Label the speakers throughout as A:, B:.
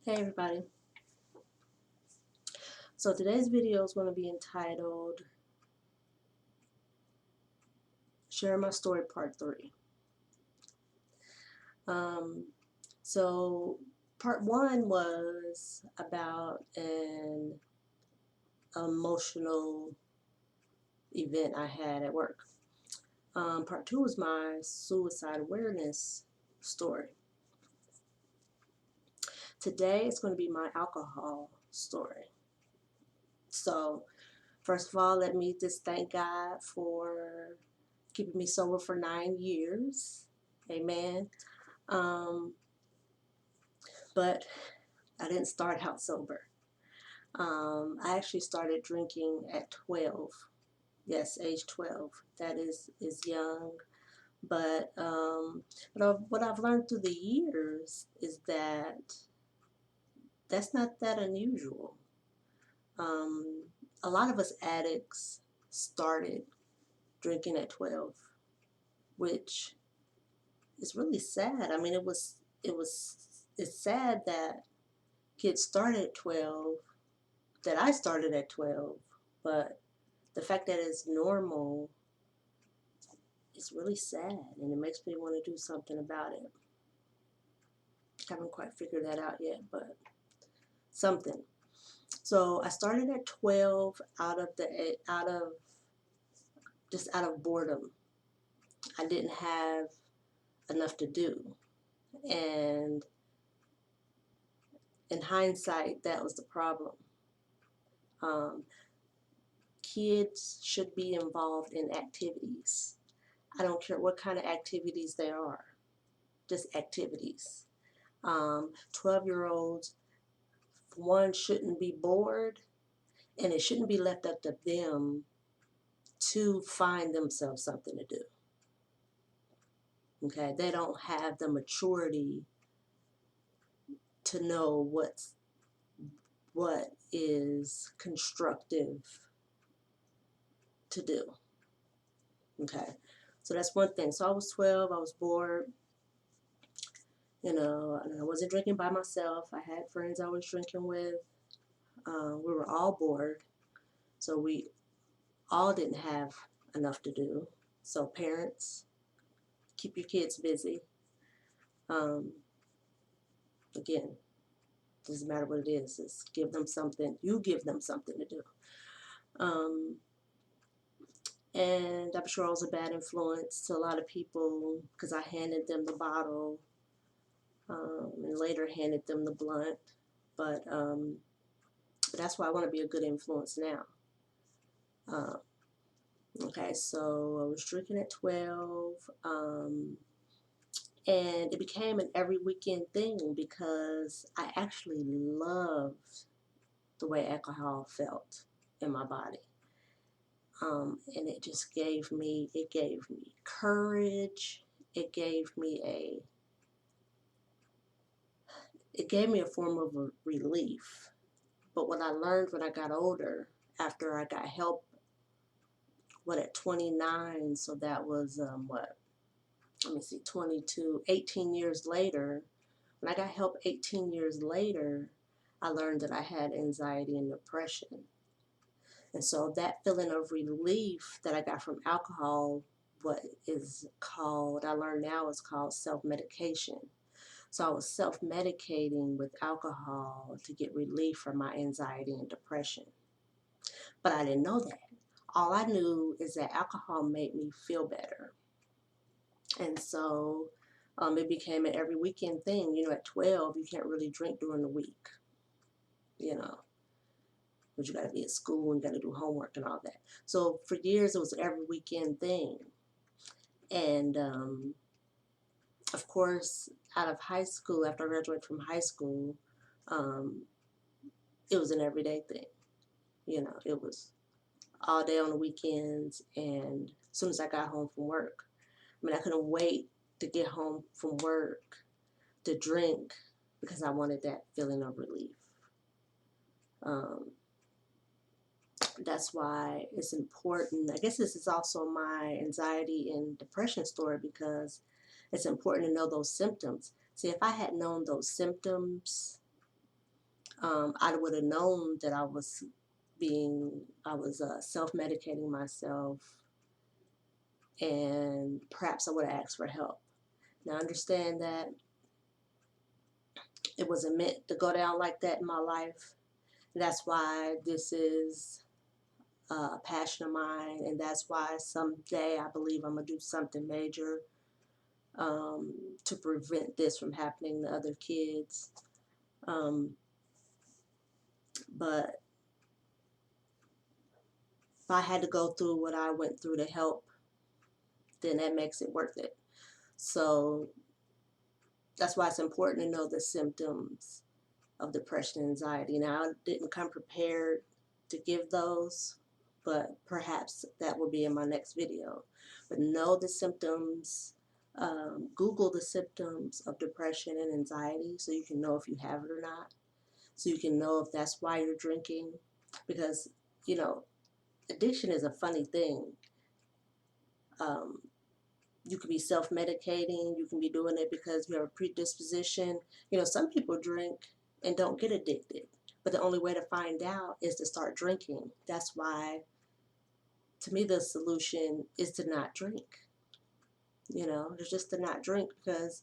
A: Hey everybody. So today's video is going to be entitled Share My Story Part 3. Um, so Part 1 was about an emotional event I had at work. Part 2 was my suicide awareness story. Today it's going to be my alcohol story. So first of all, let me just thank God for keeping me sober for 9 years. Amen. Um, but I didn't start out sober. I actually started drinking at 12. Yes, age 12. That is young. But what I've learned through the years is that that's not that unusual. Um, a lot of us addicts started drinking at 12, which is really sad. I mean, it's sad that kids start at 12, that I started at 12, but the fact that it's normal is really sad, and it makes me want to do something about it. Haven't quite figured that out yet, but something. So I started at 12 out of boredom. I didn't have enough to do, and in hindsight, that was the problem. Um, Kids should be involved in activities. I don't care what kind of activities they are, just activities. 12-year-olds, one, shouldn't be bored, and it shouldn't be left up to them to find themselves something to do. Okay, they don't have the maturity to know what is constructive to do. Okay, so that's one thing. So I was 12, I was bored, and I wasn't drinking by myself. I had friends I was drinking with. We were all bored, so we all didn't have enough to do. So parents, keep your kids busy. Um, Again, doesn't matter what it is. Just give them something. You give them something to do. Um, and I'm sure I was a bad influence to a lot of people because I handed them the bottle, and later handed them the blunt. But that's why I want to be a good influence now. Okay, so I was drinking at 12. And it became an every weekend thing because I actually loved the way alcohol felt in my body. And it gave me courage. It gave me a form of a relief. But what I learned when I got older, after I got help, at 29, so that was, let me see, 22, 18 years later. When I got help 18 years later, I learned that I had anxiety and depression. And so that feeling of relief that I got from alcohol, I learned now is called self-medication. So I was self-medicating with alcohol to get relief from my anxiety and depression. But I didn't know that. All I knew is that alcohol made me feel better. And so it became an every weekend thing. At 12, you can't really drink during the week, but you got to be at school and got to do homework and all that. So for years, it was an every weekend thing. And of course, out of high school, after I graduated from high school, um, it was an everyday thing. It was all day on the weekends, and as soon as I got home from work, I couldn't wait to get home from work to drink because I wanted that feeling of relief. That's why it's important. I guess this is also my anxiety and depression story because it's important to know those symptoms. See, if I had known those symptoms I would have known that I was self-medicating myself, and perhaps I would have asked for help. Now, understand that it wasn't meant to go down like that in my life. That's why this is a passion of mine, and that's why someday I believe I'm gonna do something major to prevent this from happening to other kids. Um, but if I had to go through what I went through to help, then that makes it worth it. So that's why it's important to know the symptoms of depression and anxiety. Now, I didn't come prepared to give those, but perhaps that will be in my next video. But know the symptoms. Google the symptoms of depression and anxiety so you can know if you have it or not. So you can know if that's why you're drinking. Because, you know, addiction is a funny thing. Um, you could be self-medicating. You can be doing it because you have a predisposition. You know, some people drink and don't get addicted. But the only way to find out is to start drinking. That's why, to me, the solution is to not drink. You know, it's just to not drink, because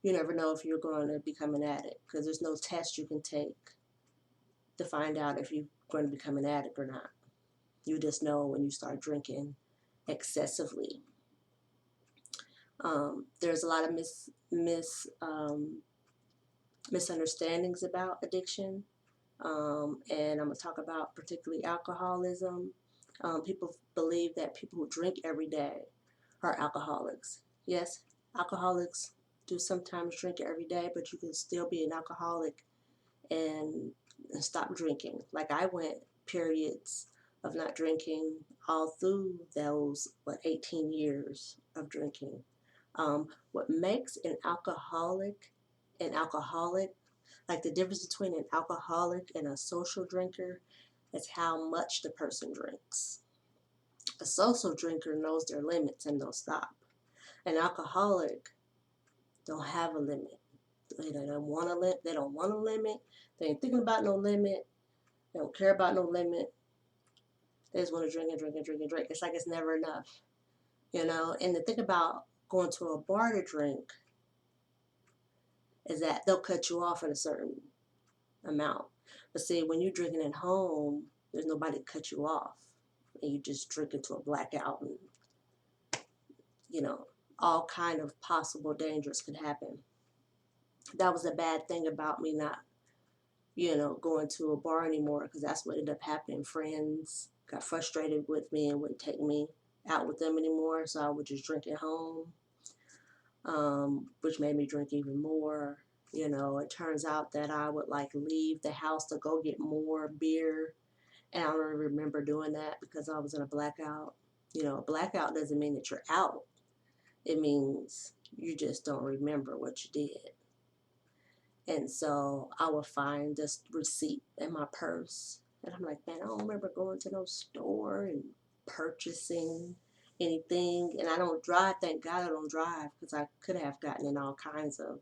A: you never know if you're going to become an addict, because there's no test you can take to find out if you're going to become an addict or not. You just know when you start drinking excessively. There's a lot of misunderstandings about addiction, and I'm going to talk about particularly alcoholism. People believe that people who drink every day are alcoholics. Yes, alcoholics do sometimes drink every day, but you can still be an alcoholic and stop drinking. Like I went periods of not drinking all through those 18 years of drinking. What makes an alcoholic, like the difference between an alcoholic and a social drinker, is how much the person drinks. A social drinker knows their limits and they'll stop. An alcoholic don't have a limit. They don't want a limit. They don't want a limit. They ain't thinking about no limit. They don't care about no limit. They just want to drink and drink and drink and drink. It's like it's never enough, you know. And the thing about going to a bar to drink is that they'll cut you off at a certain amount. But see, when you're drinking at home, there's nobody to cut you off, and you just drink into a blackout, and you know, all kind of possible dangers could happen. That was a bad thing about me not, you know, going to a bar anymore, because that's what ended up happening. Friends got frustrated with me and wouldn't take me out with them anymore, so I would just drink at home, which made me drink even more. You know, it turns out that I would like leave the house to go get more beer, and I don't remember doing that because I was in a blackout. You know, a blackout doesn't mean that you're out. It means you just don't remember what you did. And so I would find this receipt in my purse. And I'm like, man, I don't remember going to no store and purchasing anything. And I don't drive. Thank God I don't drive, because I could have gotten in all kinds of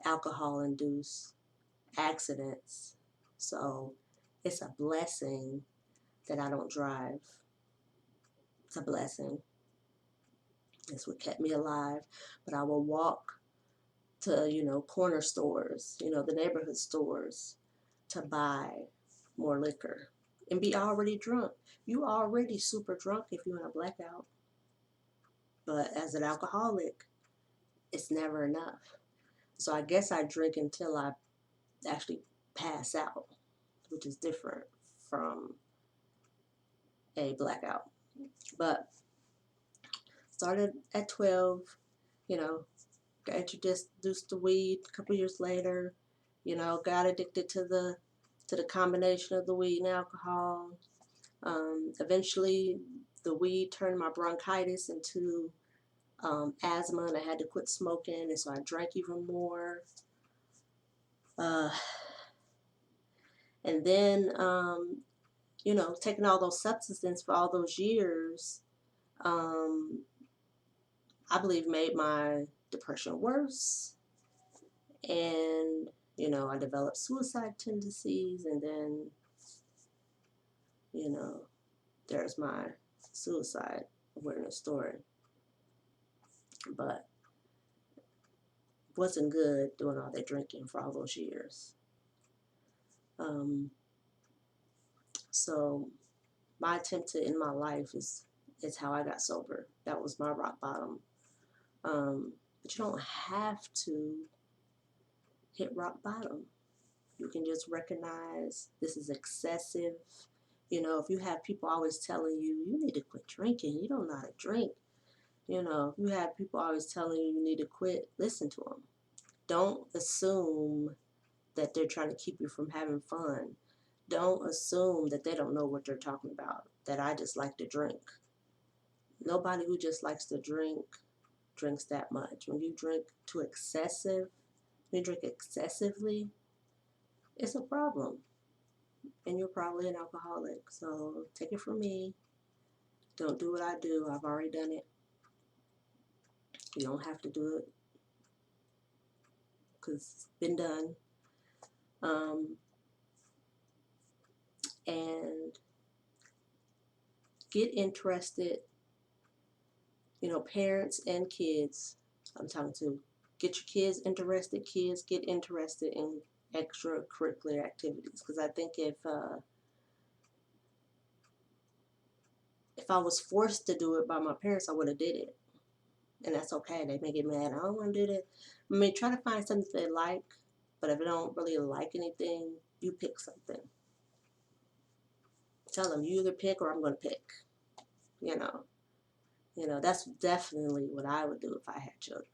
A: alcohol-induced accidents. So it's a blessing that I don't drive. It's a blessing. It's what kept me alive. But I will walk to, you know, corner stores, you know, the neighborhood stores, to buy more liquor and be already drunk. You already super drunk if you're in a blackout. But as an alcoholic, it's never enough. So I guess I drink until I actually pass out, which is different from a blackout. But started at 12, you know, got introduced to weed a couple years later, you know, got addicted to the combination of the weed and alcohol. Eventually, the weed turned my bronchitis into asthma, and I had to quit smoking, and so I drank even more. And then, you know, taking all those substances for all those years, um, I believe made my depression worse. And, I developed suicide tendencies, and then, you know, there's my suicide awareness story. But wasn't good doing all that drinking for all those years. Um, so my attempt to end my life is how I got sober. That was my rock bottom. But you don't have to hit rock bottom. You can just recognize this is excessive. If you have people always telling you, you need to quit drinking, you don't know how to drink. If you have people always telling you, you need to quit, listen to them. Don't assume that they're trying to keep you from having fun. Don't assume that they don't know what they're talking about, that I just like to drink. Nobody who just likes to drink drinks that much. When you drink too excessive, when you drink excessively, it's a problem. And you're probably an alcoholic. So take it from me. Don't do what I do. I've already done it. You don't have to do it because it's been done. And get interested, parents and kids. I'm talking to, get your kids interested. Kids, get interested in extracurricular activities, because I think if I was forced to do it by my parents, I would have did it, and that's okay. They may get mad. I don't want to do that. I mean, try to find something they like, but if they don't really like anything, you pick something. Tell them, you either pick or I'm going to pick. That's definitely what I would do if I had children.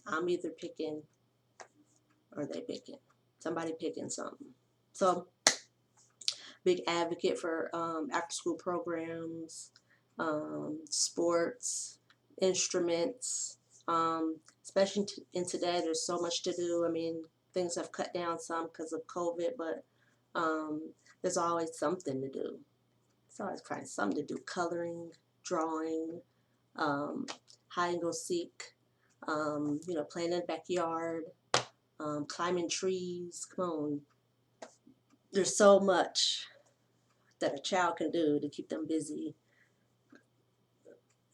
A: I'm either picking or they picking. Somebody picking something. So, big advocate for after school programs, sports, instruments, especially in today, there's so much to do. I mean, things have cut down some because of COVID, but there's always something to do. There's always kind of something to do. Coloring, drawing, hide and go seek, playing in the backyard, climbing trees. Come on. There's so much that a child can do to keep them busy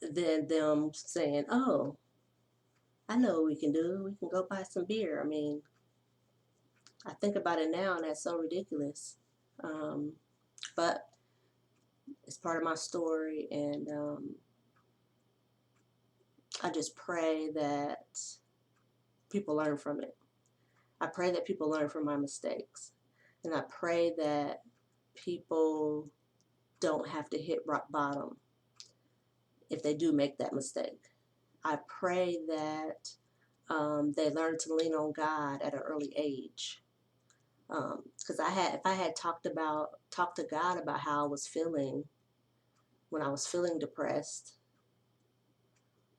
A: than them saying, oh, I know what we can do. We can go buy some beer. I mean, I think about it now and that's so ridiculous. But it's part of my story, and I just pray that people learn from it. I pray that people learn from my mistakes. And I pray that people don't have to hit rock bottom if they do make that mistake. I pray that they learn to lean on God at an early age. Because if I had talked to God about how I was feeling when I was feeling depressed,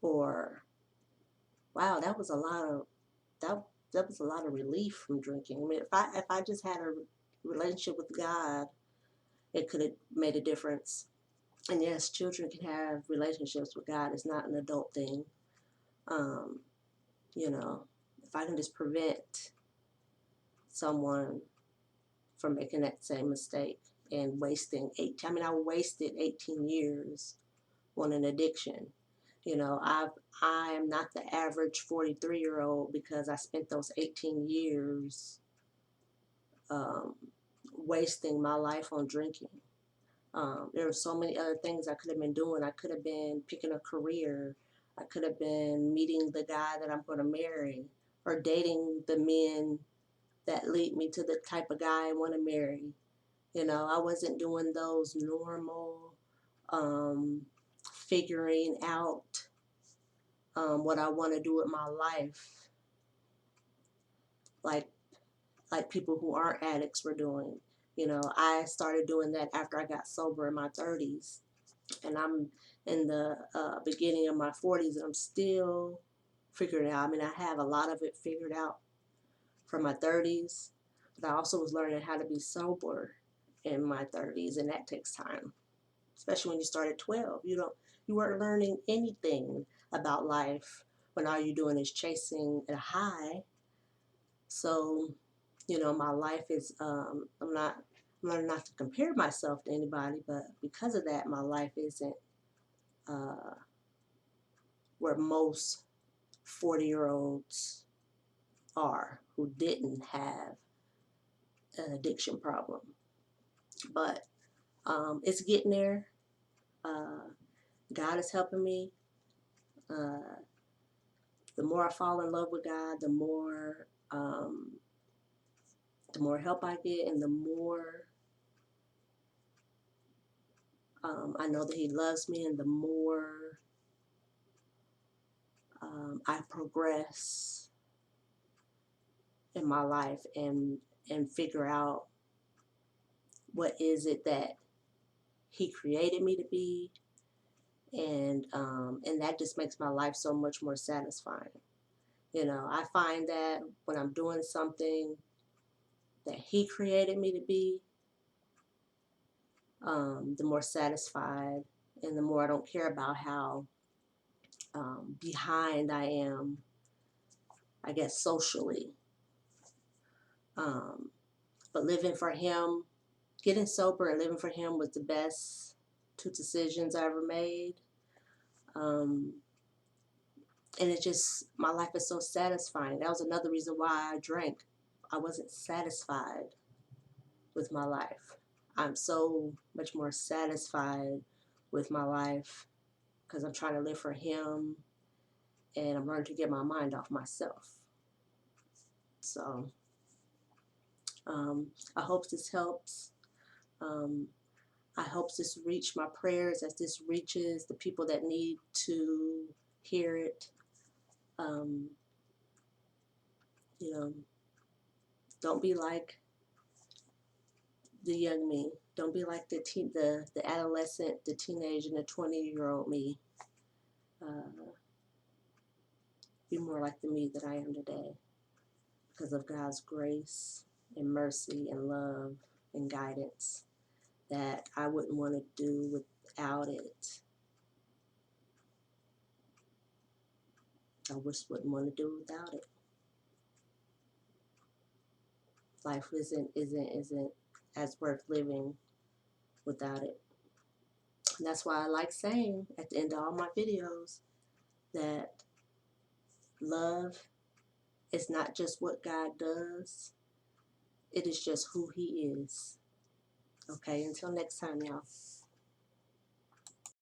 A: or wow, that was a lot of that was a lot of relief from drinking. I mean, if I just had a relationship with God, it could have made a difference. And yes, children can have relationships with God. It's not an adult thing. Um, if I can just prevent someone from making that same mistake and wasting I wasted 18 years on an addiction. I am not the average 43-year-old because I spent those 18 years wasting my life on drinking. There were so many other things I could have been doing. I could have been picking a career. I could have been meeting the guy that I'm going to marry, or dating the men that lead me to the type of guy I want to marry. I wasn't doing those normal figuring out what I want to do with my life, like people who aren't addicts were doing. I started doing that after I got sober in my 30s, and I'm in the beginning of my 40s, and I'm still figuring it out. I mean, I have a lot of it figured out from my 30s, but I also was learning how to be sober in my 30s, and that takes time, especially when you start at 12. You weren't learning anything about life when all you're doing is chasing a high. So You know, my life is, I'm learning not to compare myself to anybody, but because of that, my life isn't uh, where most 40-year-olds are who didn't have an addiction problem. But it's getting there. Uh, God is helping me. Uh, the more I fall in love with God, the more help I get, and the more I know that He loves me, and the more I progress in my life and figure out what is it that He created me to be, and that just makes my life so much more satisfying. You know, I find that when I'm doing something that He created me to be, the more satisfied and the more I don't care about how behind I am, I guess, socially. Um, but living for Him, getting sober and living for Him was the best two decisions I ever made. Um, and it just, my life is so satisfying. That was another reason why I drank. I wasn't satisfied with my life. I'm so much more satisfied with my life because I'm trying to live for Him and I'm learning to get my mind off myself. So I hope this helps. Um, I hope this reach my prayers as this reaches the people that need to hear it. Um, you know, don't be like the young me. Don't be like the adolescent, the teenage, and the 20-year-old me. Uh, be more like the me that I am today because of God's grace and mercy and love and guidance that I wouldn't want to do without it. I just wouldn't want to do without it. Life isn't as worth living without it. And that's why I like saying at the end of all my videos that love is not just what God does, it is just who He is. Okay, until next time, y'all.